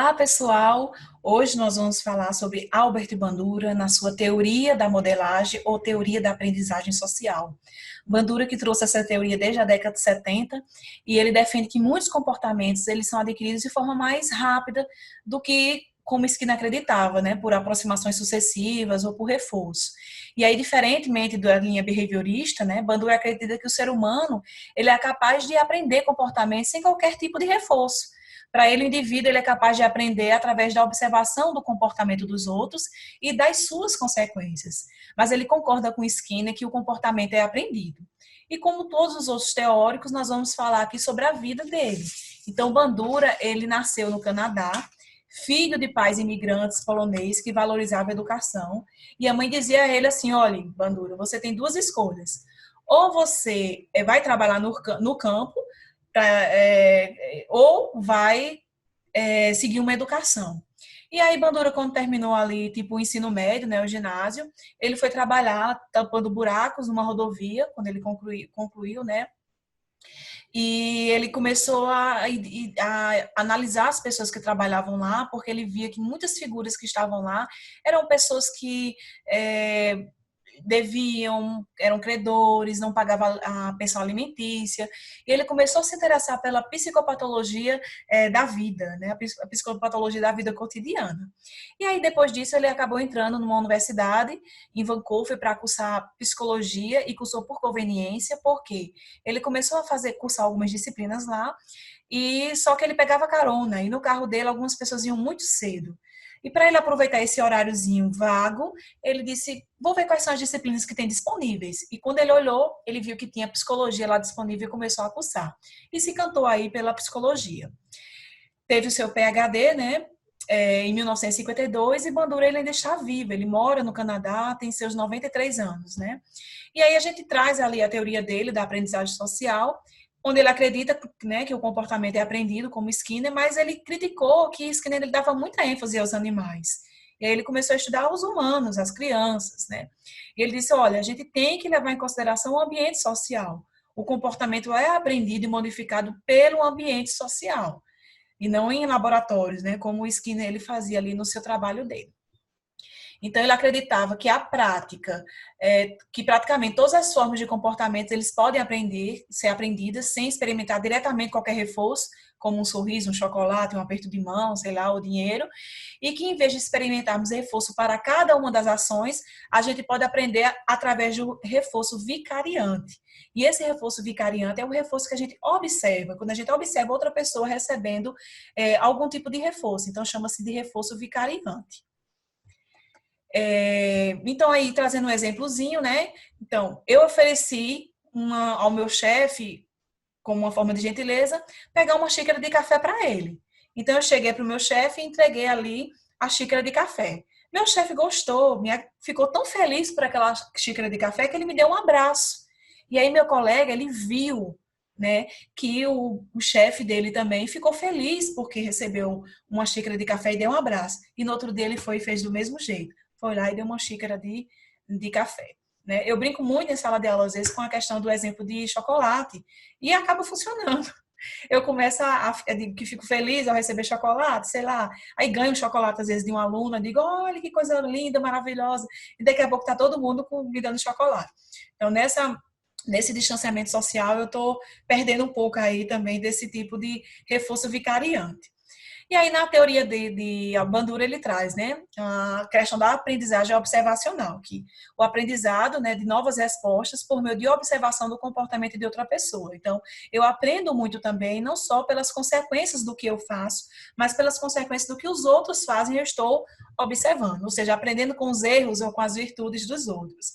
Olá, pessoal! Hoje nós vamos falar sobre Albert Bandura na sua teoria da modelagem ou teoria da aprendizagem social. Bandura que trouxe essa teoria desde a década de 70 e ele defende que muitos comportamentos eles são adquiridos de forma mais rápida do que como Skinner acreditava, né, por aproximações sucessivas ou por reforço. E aí, diferentemente da linha behaviorista, né, Bandura acredita que o ser humano ele é capaz de aprender comportamentos sem qualquer tipo de reforço. Para ele, o indivíduo ele é capaz de aprender através da observação do comportamento dos outros e das suas consequências. Mas ele concorda com Skinner que o comportamento é aprendido. E como todos os outros teóricos, nós vamos falar aqui sobre a vida dele. Então, Bandura, ele nasceu no Canadá, filho de pais imigrantes polonês que valorizavam a educação. E a mãe dizia a ele assim, olha, Bandura, você tem duas escolhas. Ou você vai trabalhar no campo, ou vai seguir uma educação. E aí, Bandura, quando terminou ali, tipo, o ensino médio, né, o ginásio, ele foi trabalhar tampando buracos numa rodovia, quando ele concluiu, né, e ele começou a analisar as pessoas que trabalhavam lá, porque ele via que muitas figuras que estavam lá eram pessoas que deviam, eram credores, não pagavam a pensão alimentícia. E ele começou a se interessar pela psicopatologia da vida, né? A psicopatologia da vida cotidiana. E aí, depois disso, ele acabou entrando numa universidade em Vancouver para cursar psicologia e cursou por conveniência, porque ele começou a cursar algumas disciplinas lá, e só que ele pegava carona, e no carro dele algumas pessoas iam muito cedo. E para ele aproveitar esse horáriozinho vago, ele disse, vou ver quais são as disciplinas que tem disponíveis. E quando ele olhou, ele viu que tinha psicologia lá disponível e começou a cursar. E se encantou aí pela psicologia. Teve o seu PhD, né, em 1952, e Bandura ele ainda está vivo. Ele mora no Canadá, tem seus 93 anos, né? E aí a gente traz ali a teoria dele da aprendizagem social, onde ele acredita, né, que o comportamento é aprendido, como Skinner, mas ele criticou que Skinner ele dava muita ênfase aos animais. E aí ele começou a estudar os humanos, as crianças, né? E ele disse, olha, a gente tem que levar em consideração o ambiente social. O comportamento é aprendido e modificado pelo ambiente social, e não em laboratórios, né, como o Skinner ele fazia ali no seu trabalho dele. Então, ele acreditava que a prática, que praticamente todas as formas de comportamento, eles podem ser aprendidas sem experimentar diretamente qualquer reforço, como um sorriso, um chocolate, um aperto de mão, sei lá, o dinheiro, e que em vez de experimentarmos reforço para cada uma das ações, a gente pode aprender através do reforço vicariante. E esse reforço vicariante é o reforço que a gente observa, quando a gente observa outra pessoa recebendo algum tipo de reforço, então chama-se de reforço vicariante. Então, aí, trazendo um exemplozinho, né? Então, eu ofereci ao meu chefe, como uma forma de gentileza, pegar uma xícara de café para ele. Então, eu cheguei para o meu chefe e entreguei ali a xícara de café. Meu chefe gostou, ficou tão feliz por aquela xícara de café que ele me deu um abraço. E aí, meu colega, ele viu, né, que o chefe dele também ficou feliz porque recebeu uma xícara de café e deu um abraço. E no outro dia ele foi e fez do mesmo jeito. Foi lá e deu uma xícara de café. Né? Eu brinco muito em sala de aula, às vezes, com a questão do exemplo de chocolate. E acaba funcionando. Eu começo que fico feliz ao receber chocolate, sei lá. Aí ganho um chocolate, às vezes, de um aluno. Digo, olha que coisa linda, maravilhosa. E daqui a pouco está todo mundo me dando chocolate. Então, nesse distanciamento social, eu estou perdendo um pouco aí também desse tipo de reforço vicariante. E aí, na teoria de Bandura, ele traz, né, a questão da aprendizagem observacional, que o aprendizado, né, de novas respostas por meio de observação do comportamento de outra pessoa. Então, eu aprendo muito também, não só pelas consequências do que eu faço, mas pelas consequências do que os outros fazem, eu estou observando, ou seja, aprendendo com os erros ou com as virtudes dos outros.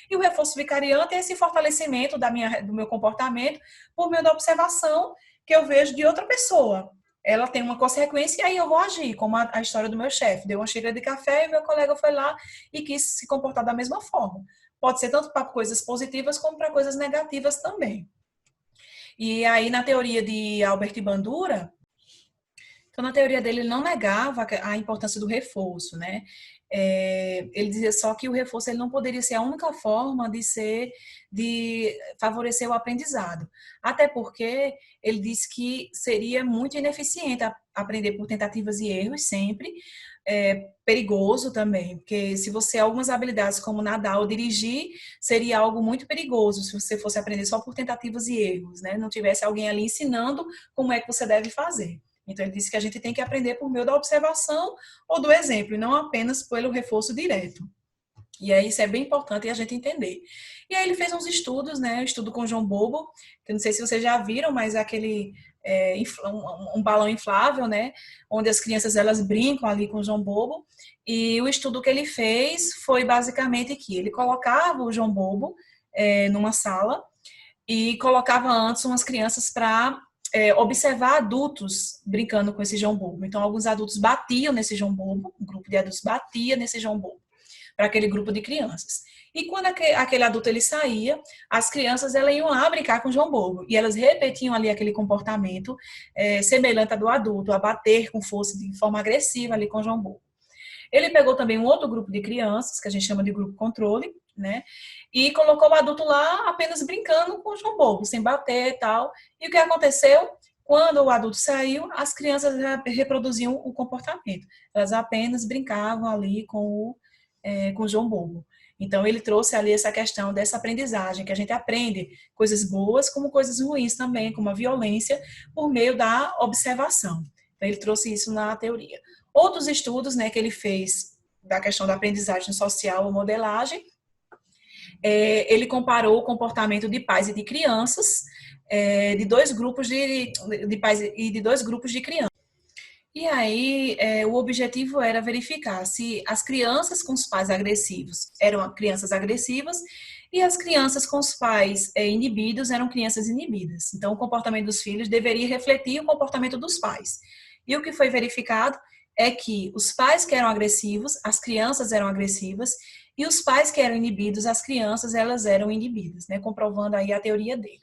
E o reforço vicariante é esse fortalecimento do meu comportamento por meio da observação que eu vejo de outra pessoa. Ela tem uma consequência e aí eu vou agir, como a história do meu chefe. Deu uma xícara de café e meu colega foi lá e quis se comportar da mesma forma. Pode ser tanto para coisas positivas como para coisas negativas também. E aí, na teoria de Albert Bandura, então, na teoria dele, ele não negava a importância do reforço, né? Ele dizia só que o reforço ele não poderia ser a única forma de favorecer o aprendizado. Até porque ele disse que seria muito ineficiente aprender por tentativas e erros sempre, perigoso também, porque se você algumas habilidades como nadar ou dirigir, seria algo muito perigoso se você fosse aprender só por tentativas e erros, né? Não tivesse alguém ali ensinando como é que você deve fazer. Então, ele disse que a gente tem que aprender por meio da observação ou do exemplo, e não apenas pelo reforço direto. E aí isso é bem importante a gente entender. E aí ele fez uns estudos, né? Um estudo com o João Bobo, que eu não sei se vocês já viram, mas é aquele um balão inflável, né? Onde as crianças elas brincam ali com o João Bobo. E o estudo que ele fez foi basicamente que ele colocava o João Bobo numa sala e colocava antes umas crianças para observar adultos brincando com esse João Bobo. Então, alguns adultos batiam nesse João Bobo, um grupo de adultos batia nesse João Bobo, para aquele grupo de crianças. E quando aquele adulto ele saía, as crianças elas iam lá brincar com o João Bobo. E elas repetiam ali aquele comportamento semelhante ao do adulto, a bater com força, de forma agressiva ali com o João Bobo. Ele pegou também um outro grupo de crianças, que a gente chama de grupo controle, né? E colocou o adulto lá apenas brincando com o João Bobo, sem bater e tal. E o que aconteceu? Quando o adulto saiu, as crianças reproduziam o comportamento. Elas apenas brincavam ali com o João Bobo. Então, ele trouxe ali essa questão dessa aprendizagem, que a gente aprende coisas boas como coisas ruins também, como a violência, por meio da observação. Então, ele trouxe isso na teoria. Outros estudos, né, que ele fez da questão da aprendizagem social ou modelagem, ele comparou o comportamento de pais e de crianças, de dois grupos de pais e de dois grupos de crianças. E aí, o objetivo era verificar se as crianças com os pais agressivos eram crianças agressivas e as crianças com os pais inibidos eram crianças inibidas. Então, o comportamento dos filhos deveria refletir o comportamento dos pais. E o que foi verificado é que os pais que eram agressivos, as crianças eram agressivas, e os pais que eram inibidos, as crianças elas eram inibidas, né? Comprovando aí a teoria dele.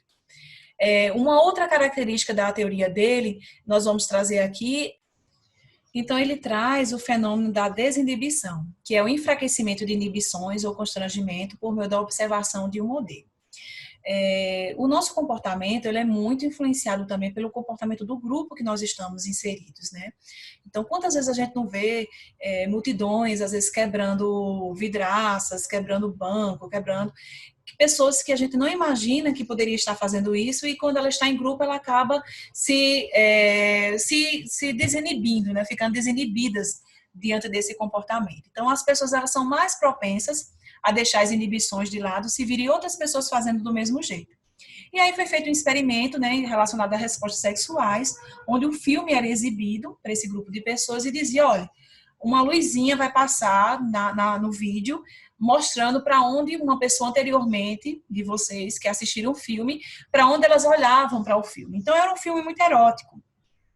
Uma outra característica da teoria dele, nós vamos trazer aqui. Então, ele traz o fenômeno da desinibição, que é o enfraquecimento de inibições ou constrangimento por meio da observação de um modelo. O nosso comportamento ele é muito influenciado também pelo comportamento do grupo que nós estamos inseridos, né? Então, quantas vezes a gente não vê multidões, às vezes quebrando vidraças, quebrando banco, quebrando pessoas que a gente não imagina que poderia estar fazendo isso e quando ela está em grupo ela acaba se desinibindo, né? Ficando desinibidas diante desse comportamento. Então, as pessoas elas são mais propensas a deixar as inibições de lado se virem outras pessoas fazendo do mesmo jeito. E aí foi feito um experimento, né, relacionado a respostas sexuais, onde um filme era exibido para esse grupo de pessoas e dizia, olha, uma luzinha vai passar no vídeo mostrando para onde uma pessoa anteriormente de vocês que assistiram o filme, para onde elas olhavam para o filme. Então era um filme muito erótico.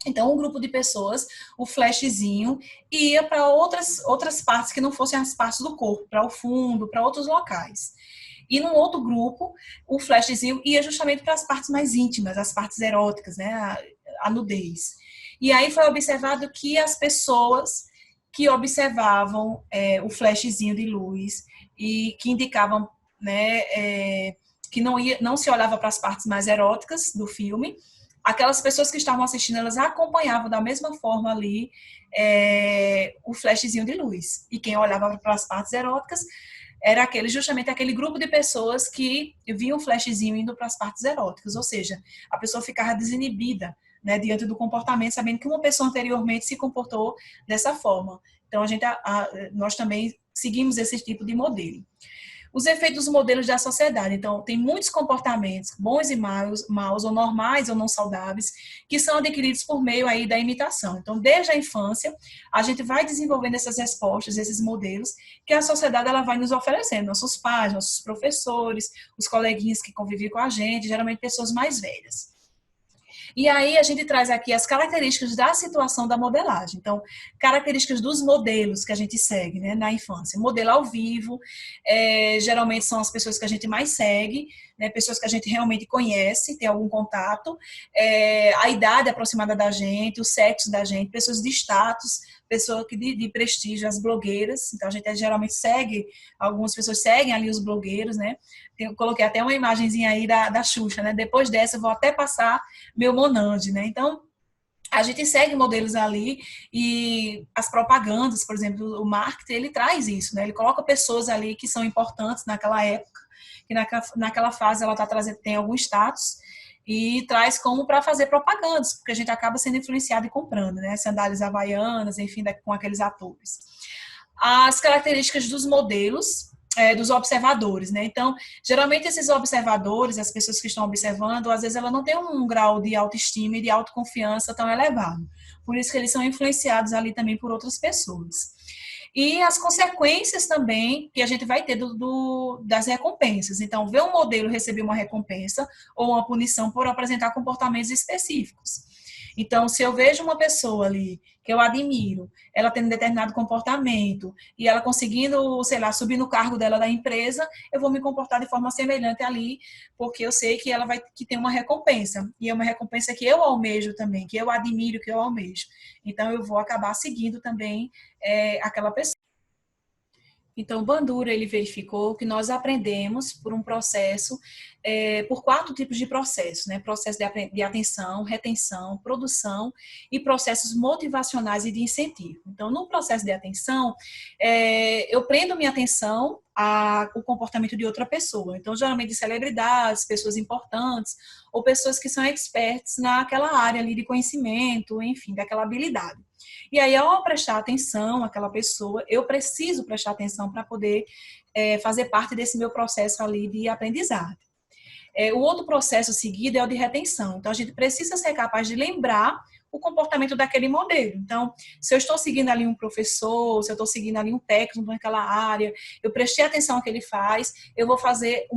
Então, um grupo de pessoas, o flashzinho, ia para outras partes que não fossem as partes do corpo, para o fundo, para outros locais. E num outro grupo, o flashzinho ia justamente para as partes mais íntimas, as partes eróticas, né? A nudez. E aí foi observado que as pessoas que observavam o flashzinho de luz e que indicavam, né, que não se olhava para as partes mais eróticas do filme, aquelas pessoas que estavam assistindo, elas acompanhavam da mesma forma ali o flashzinho de luz. E quem olhava para as partes eróticas era justamente aquele grupo de pessoas que viam o flashzinho indo para as partes eróticas. Ou seja, a pessoa ficava desinibida, né, diante do comportamento, sabendo que uma pessoa anteriormente se comportou dessa forma. Então, nós também seguimos esse tipo de modelo. Os efeitos dos modelos da sociedade. Então, tem muitos comportamentos, bons e maus, ou normais ou não saudáveis, que são adquiridos por meio aí da imitação. Então, desde a infância, a gente vai desenvolvendo essas respostas, esses modelos, que a sociedade ela vai nos oferecendo. Nossos pais, nossos professores, os coleguinhas que convivem com a gente, geralmente pessoas mais velhas. E aí a gente traz aqui as características da situação da modelagem. Então, características dos modelos que a gente segue, né, na infância. Modelo ao vivo, geralmente são as pessoas que a gente mais segue, né, pessoas que a gente realmente conhece, tem algum contato, a idade aproximada da gente, o sexo da gente, pessoas de status pessoa que de prestígio, as blogueiras. Então, a gente geralmente segue, algumas pessoas seguem ali os blogueiros, né? Eu coloquei até uma imagenzinha aí da Xuxa, né? Depois dessa, eu vou até passar meu Monange, né? Então, a gente segue modelos ali e as propagandas, por exemplo, o marketing, ele traz isso, né? Ele coloca pessoas ali que são importantes naquela época, que naquela fase ela está trazendo, tem algum status, e traz como para fazer propagandas, porque a gente acaba sendo influenciado e comprando, né? Sandálias havaianas, enfim, com aqueles atores. As características dos modelos, dos observadores, né? Então, geralmente esses observadores, as pessoas que estão observando, às vezes ela não tem um grau de autoestima e de autoconfiança tão elevado. Por isso que eles são influenciados ali também por outras pessoas. E as consequências também que a gente vai ter das recompensas. Então, ver um modelo receber uma recompensa ou uma punição por apresentar comportamentos específicos. Então, se eu vejo uma pessoa ali que eu admiro, ela tendo um determinado comportamento e ela conseguindo, sei lá, subir no cargo dela da empresa, eu vou me comportar de forma semelhante ali, porque eu sei que ela vai que tem uma recompensa. E é uma recompensa que eu almejo também, que eu admiro, que eu almejo. Então, eu vou acabar seguindo também aquela pessoa. Então, Bandura, ele verificou que nós aprendemos por um processo, por 4 tipos de processos, né? Processo de atenção, retenção, produção e processos motivacionais e de incentivo. Então, no processo de atenção, eu prendo minha atenção ao comportamento de outra pessoa. Então, geralmente celebridades, pessoas importantes, ou pessoas que são experts naquela área ali de conhecimento, enfim, daquela habilidade. E aí, ao prestar atenção àquela pessoa, eu preciso prestar atenção para poder fazer parte desse meu processo ali de aprendizagem. O outro processo seguido é o de retenção. Então, a gente precisa ser capaz de lembrar o comportamento daquele modelo. Então, se eu estou seguindo ali um professor, se eu estou seguindo ali um técnico naquela área, eu prestei atenção ao que ele faz, eu vou fazer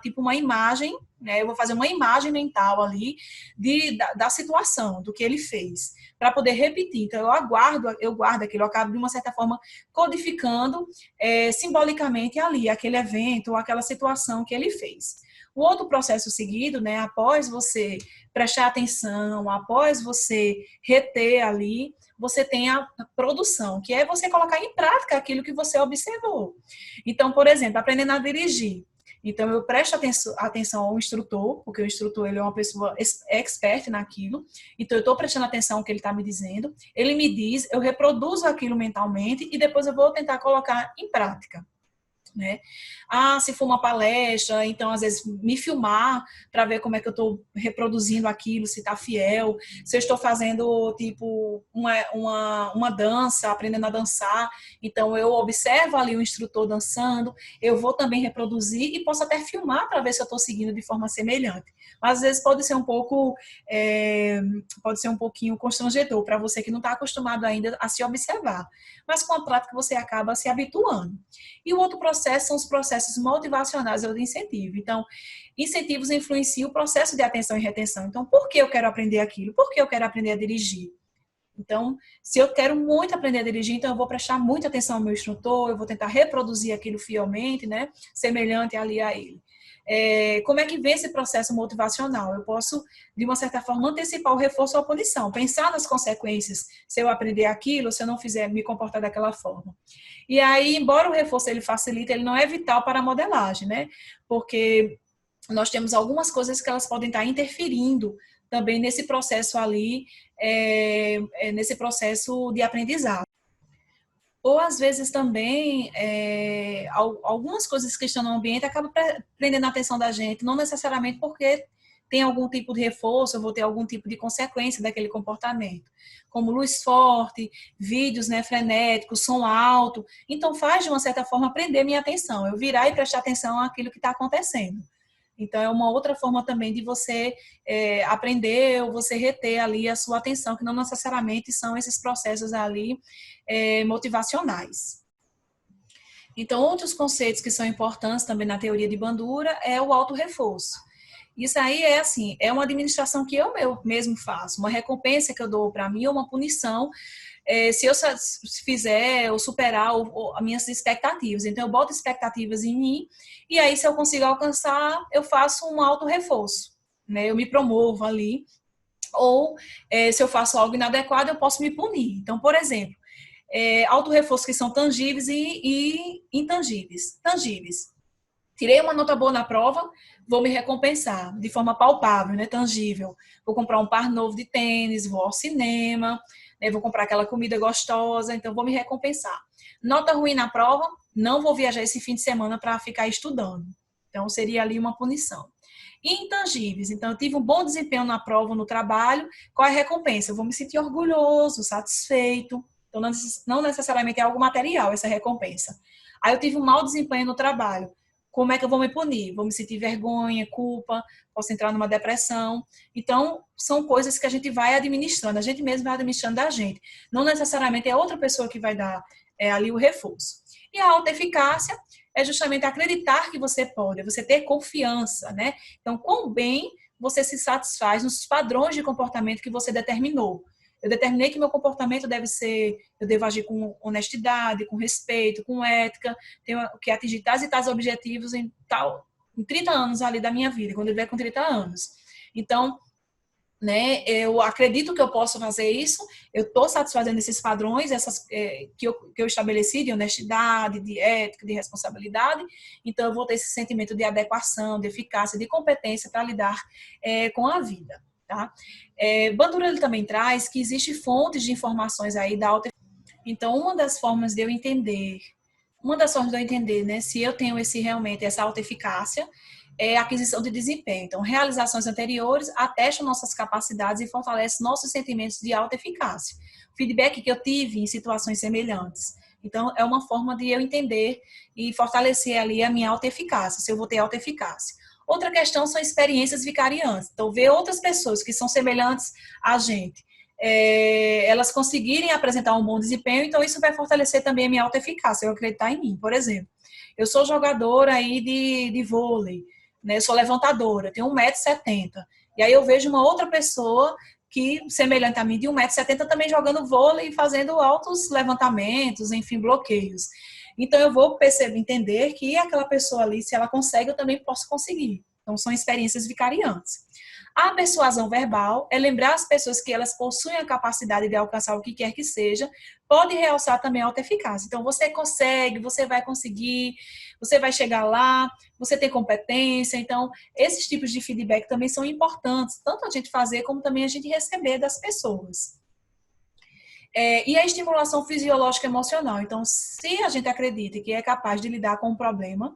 tipo uma imagem, né? Eu vou fazer uma imagem mental ali da situação, do que ele fez, para poder repetir. Então, eu guardo aquilo, eu acabo de uma certa forma codificando simbolicamente ali aquele evento ou aquela situação que ele fez. O outro processo seguido, né, após você prestar atenção, após você reter ali, você tem a produção, que é você colocar em prática aquilo que você observou. Então, por exemplo, aprendendo a dirigir. Então, eu presto atenção ao instrutor, porque o instrutor ele é uma pessoa expert naquilo. Então, eu estou prestando atenção ao que ele está me dizendo. Ele me diz, eu reproduzo aquilo mentalmente e depois eu vou tentar colocar em prática. Né? Se for uma palestra, então às vezes me filmar para ver como é que eu estou reproduzindo aquilo, se está fiel, se eu estou fazendo tipo uma dança, aprendendo a dançar, então eu observo ali o instrutor dançando, eu vou também reproduzir e posso até filmar para ver se eu estou seguindo de forma semelhante. Mas às vezes pode ser um pouquinho constrangedor para você que não está acostumado ainda a se observar, mas com a prática você acaba se habituando. E o outro processo são os processos motivacionais ou de incentivo. Então, incentivos influenciam o processo de atenção e retenção. Então, por que eu quero aprender aquilo? Por que eu quero aprender a dirigir? Então, se eu quero muito aprender a dirigir, então eu vou prestar muita atenção ao meu instrutor, eu vou tentar reproduzir aquilo fielmente, né? Semelhante ali a ele. Como é que vem esse processo motivacional? Eu posso, de uma certa forma, antecipar o reforço ou a punição, pensar nas consequências se eu aprender aquilo, se eu não fizer me comportar daquela forma. E aí, embora o reforço ele facilite, ele não é vital para a modelagem, né? Porque nós temos algumas coisas que elas podem estar interferindo também nesse processo ali, nesse processo de aprendizado. Ou, às vezes, também, algumas coisas que estão no ambiente acabam prendendo a atenção da gente, não necessariamente porque tem algum tipo de reforço, eu vou ter algum tipo de consequência daquele comportamento. Como luz forte, vídeos, né, frenéticos, som alto. Então, faz, de uma certa forma, prender minha atenção. Eu virar e prestar atenção àquilo que está acontecendo. Então, é uma outra forma também de você aprender ou você reter ali a sua atenção, que não necessariamente são esses processos ali motivacionais. Então, outros conceitos que são importantes também na teoria de Bandura é o autorreforço. Isso aí é uma administração que eu mesmo faço, uma recompensa que eu dou para mim ou uma punição se eu fizer ou superar as minhas expectativas. Então, eu boto expectativas em mim e aí, se eu consigo alcançar, eu faço um auto-reforço, né? Eu me promovo ali ou se eu faço algo inadequado, eu posso me punir. Então, por exemplo, autorreforços que são tangíveis e intangíveis. Tangíveis. Tirei uma nota boa na prova, vou me recompensar de forma palpável, né, tangível. Vou comprar um par novo de tênis, vou ao cinema, né, vou comprar aquela comida gostosa, então vou me recompensar. Nota ruim na prova, não vou viajar esse fim de semana para ficar estudando. Então, seria ali uma punição. Intangíveis. Então, eu tive um bom desempenho na prova, no trabalho. Qual é a recompensa? Eu vou me sentir orgulhoso, satisfeito. Então, não necessariamente é algo material essa recompensa. Aí, eu tive um mau desempenho no trabalho. Como é que eu vou me punir? Vou me sentir vergonha, culpa, posso entrar numa depressão. Então, são coisas que a gente vai administrando, a gente mesmo vai administrando da gente. Não necessariamente é outra pessoa que vai dar ali o reforço. E a autoeficácia é justamente acreditar que você pode, é você ter confiança, né? Então, quão bem você se satisfaz nos padrões de comportamento que você determinou. Eu determinei que meu comportamento deve ser, eu devo agir com honestidade, com respeito, com ética, tenho que atingir tais e tais objetivos em 30 anos ali da minha vida, quando eu tiver com 30 anos. Então, né, eu acredito que eu posso fazer isso, eu estou satisfazendo esses padrões, que eu estabeleci de honestidade, de ética, de responsabilidade, então eu vou ter esse sentimento de adequação, de eficácia, de competência para lidar com a vida. Tá? Bandura ele também traz que existem fontes de informações aí da alta. Então, uma das formas de eu entender, né, se eu tenho realmente essa alta eficácia, é a aquisição de desempenho. Então, realizações anteriores atestam nossas capacidades e fortalecem nossos sentimentos de alta eficácia. O feedback que eu tive em situações semelhantes. Então, é uma forma de eu entender e fortalecer ali a minha alta eficácia, se eu vou ter alta eficácia. Outra questão são experiências vicariantes. Então, ver outras pessoas que são semelhantes a gente, elas conseguirem apresentar um bom desempenho, então isso vai fortalecer também a minha alta eficácia, eu acreditar em mim. Por exemplo, eu sou jogadora aí de vôlei, né? Eu sou levantadora, tenho 1,70 m. E aí eu vejo uma outra pessoa que, semelhante a mim, de 1,70 m, também jogando vôlei e fazendo altos levantamentos, enfim, bloqueios. Então eu vou entender que aquela pessoa ali, se ela consegue, eu também posso conseguir. Então são experiências vicariantes. A persuasão verbal é lembrar as pessoas que elas possuem a capacidade de alcançar o que quer que seja, pode realçar também a autoeficácia. Então, você consegue, você vai conseguir, você vai chegar lá, você tem competência. Então, esses tipos de feedback também são importantes, tanto a gente fazer como também a gente receber das pessoas. E a estimulação fisiológica emocional. Então, se a gente acredita que é capaz de lidar com um problema,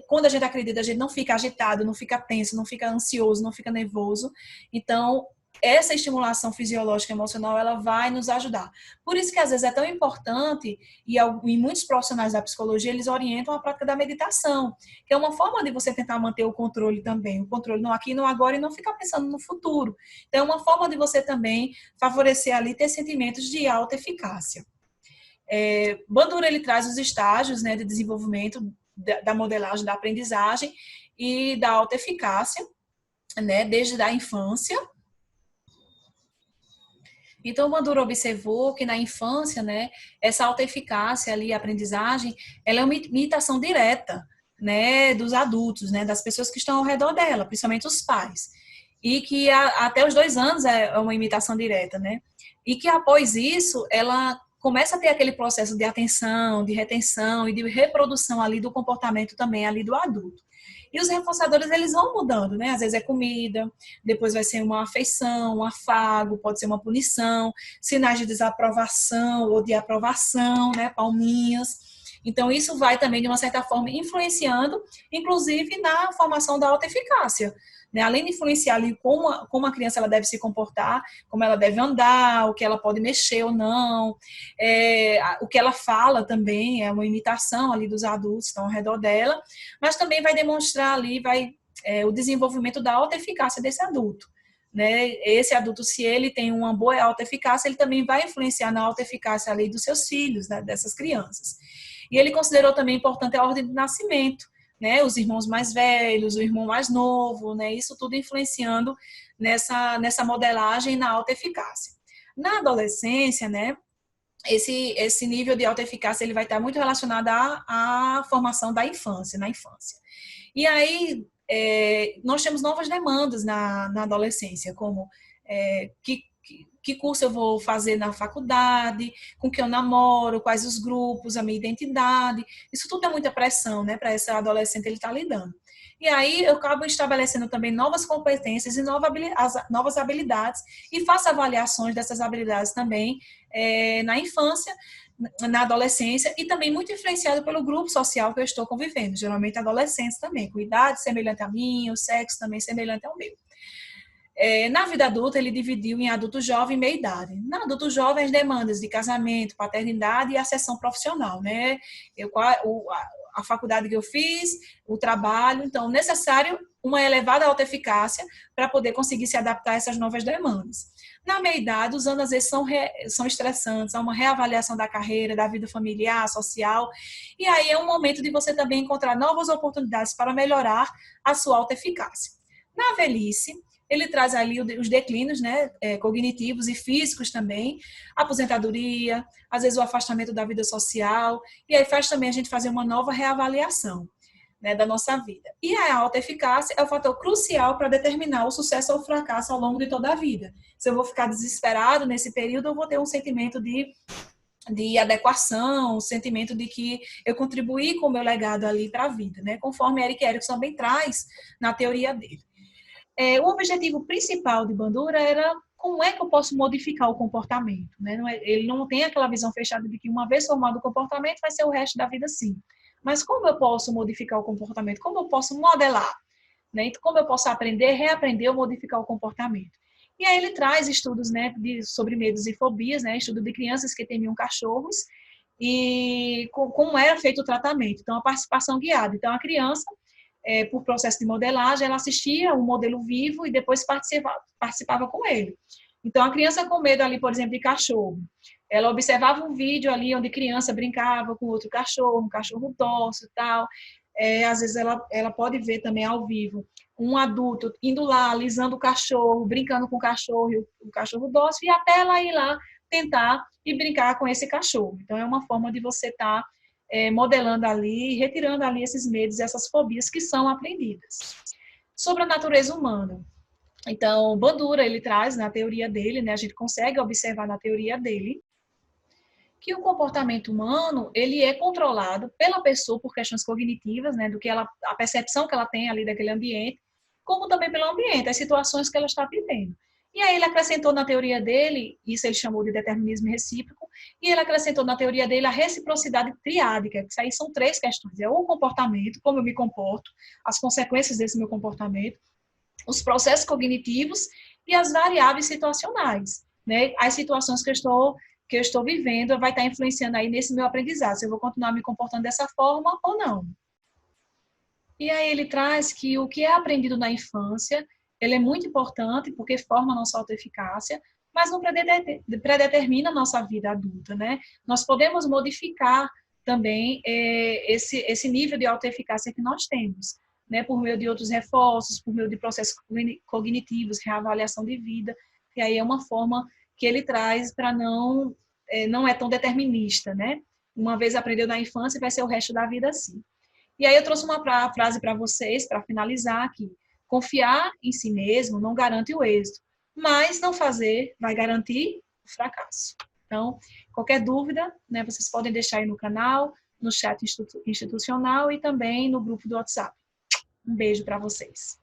quando a gente acredita, a gente não fica agitado, não fica tenso, não fica ansioso, não fica nervoso. Então, essa estimulação fisiológica emocional, ela vai nos ajudar. Por isso que, às vezes, é tão importante, e muitos profissionais da psicologia, eles orientam a prática da meditação, que é uma forma de você tentar manter o controle também, o controle no aqui, no agora, e não ficar pensando no futuro. Então, é uma forma de você também favorecer ali, ter sentimentos de alta eficácia. Bandura, ele traz os estágios, né, de desenvolvimento da modelagem da aprendizagem e da alta eficácia, né, desde a infância. Então, o Bandura observou que na infância, né, essa alta eficácia ali, a aprendizagem, ela é uma imitação direta, né, dos adultos, né, das pessoas que estão ao redor dela, principalmente os pais. E que até os 2 anos é uma imitação direta, né? E que após isso, ela começa a ter aquele processo de atenção, de retenção e de reprodução ali do comportamento também ali do adulto. E os reforçadores, eles vão mudando, né? Às vezes é comida, depois vai ser uma afeição, um afago, pode ser uma punição, sinais de desaprovação ou de aprovação, né? Palminhas. Então, isso vai também, de uma certa forma, influenciando, inclusive, na formação da autoeficácia. Né? Além de influenciar ali como a criança ela deve se comportar, como ela deve andar, o que ela pode mexer ou não, o que ela fala também é uma imitação ali dos adultos que estão ao redor dela, mas também vai demonstrar ali o desenvolvimento da autoeficácia desse adulto. Né? Esse adulto, se ele tem uma boa autoeficácia, ele também vai influenciar na autoeficácia ali dos seus filhos, né? Dessas crianças. E ele considerou também importante a ordem de nascimento, né? Os irmãos mais velhos, o irmão mais novo, né? Isso tudo influenciando nessa modelagem na alta eficácia. Na adolescência, né? Esse nível de alta eficácia ele vai estar muito relacionado à formação da infância, na infância. E aí, nós temos novas demandas na adolescência, como Que curso eu vou fazer na faculdade, com quem eu namoro, quais os grupos, a minha identidade. Isso tudo é muita pressão, né, para esse adolescente ele estar lidando. E aí eu acabo estabelecendo também novas competências e novas habilidades e faço avaliações dessas habilidades também na infância, na adolescência e também muito influenciado pelo grupo social que eu estou convivendo, geralmente adolescentes também, com idade semelhante a minha, o sexo também semelhante ao meu. Na vida adulta, ele dividiu em adulto jovem e meia-idade. Na adulto jovem, as demandas de casamento, paternidade e ascensão profissional, né? A faculdade que eu fiz, o trabalho, então, necessário uma elevada autoeficácia para poder conseguir se adaptar a essas novas demandas. Na meia-idade, os anos às vezes são estressantes, há uma reavaliação da carreira, da vida familiar, social, e aí é um momento de você também encontrar novas oportunidades para melhorar a sua autoeficácia. Na velhice, ele traz ali os declínios, né, cognitivos e físicos também, a aposentadoria, às vezes o afastamento da vida social, e aí faz também a gente fazer uma nova reavaliação, né, da nossa vida. E a alta eficácia é o fator crucial para determinar o sucesso ou o fracasso ao longo de toda a vida. Se eu vou ficar desesperado nesse período, eu vou ter um sentimento de adequação, o sentimento de que eu contribuí com o meu legado ali para a vida, né, conforme Erik Erikson também traz na teoria dele. O objetivo principal de Bandura era como é que eu posso modificar o comportamento, né? Ele não tem aquela visão fechada de que uma vez formado o comportamento vai ser o resto da vida assim. Mas como eu posso modificar o comportamento? Como eu posso modelar? Né? Então, como eu posso aprender, reaprender ou modificar o comportamento? E aí ele traz estudos, né, sobre medos e fobias, né, estudo de crianças que temiam cachorros e como era feito o tratamento. Então, a participação guiada. Então, a criança por processo de modelagem, ela assistia o modelo vivo e depois participava com ele. Então, a criança com medo ali, por exemplo, de cachorro, ela observava um vídeo ali onde criança brincava com outro cachorro, um cachorro dócil e tal. Às vezes ela pode ver também ao vivo um adulto indo lá, alisando o cachorro, brincando com o cachorro, e o cachorro dócil, e até ela ir lá tentar e brincar com esse cachorro. Então, é uma forma de você estar modelando ali, retirando ali esses medos e essas fobias que são aprendidas. Sobre a natureza humana. Então, Bandura, ele traz na teoria dele, né, a gente consegue observar na teoria dele, que o comportamento humano, ele é controlado pela pessoa por questões cognitivas, né, do que ela, a percepção que ela tem ali daquele ambiente, como também pelo ambiente, as situações que ela está vivendo. E aí ele acrescentou na teoria dele, isso ele chamou de determinismo recíproco, e ele acrescentou na teoria dele a reciprocidade triádica, que isso aí são 3 questões, é o comportamento, como eu me comporto, as consequências desse meu comportamento, os processos cognitivos e as variáveis situacionais, né? As situações que eu estou vivendo vai estar influenciando aí nesse meu aprendizado, se eu vou continuar me comportando dessa forma ou não. E aí ele traz que o que é aprendido na infância, ele é muito importante porque forma a nossa autoeficácia, mas não predetermina a nossa vida adulta, né? Nós podemos modificar também esse nível de autoeficácia que nós temos, né? Por meio de outros reforços, por meio de processos cognitivos, reavaliação de vida, e aí é uma forma que ele traz para não é tão determinista, né? Uma vez aprendeu na infância, vai ser o resto da vida assim. E aí eu trouxe uma frase para vocês, para finalizar aqui. Confiar em si mesmo não garante o êxito, mas não fazer vai garantir o fracasso. Então, qualquer dúvida, né, vocês podem deixar aí no canal, no chat institucional e também no grupo do WhatsApp. Um beijo para vocês.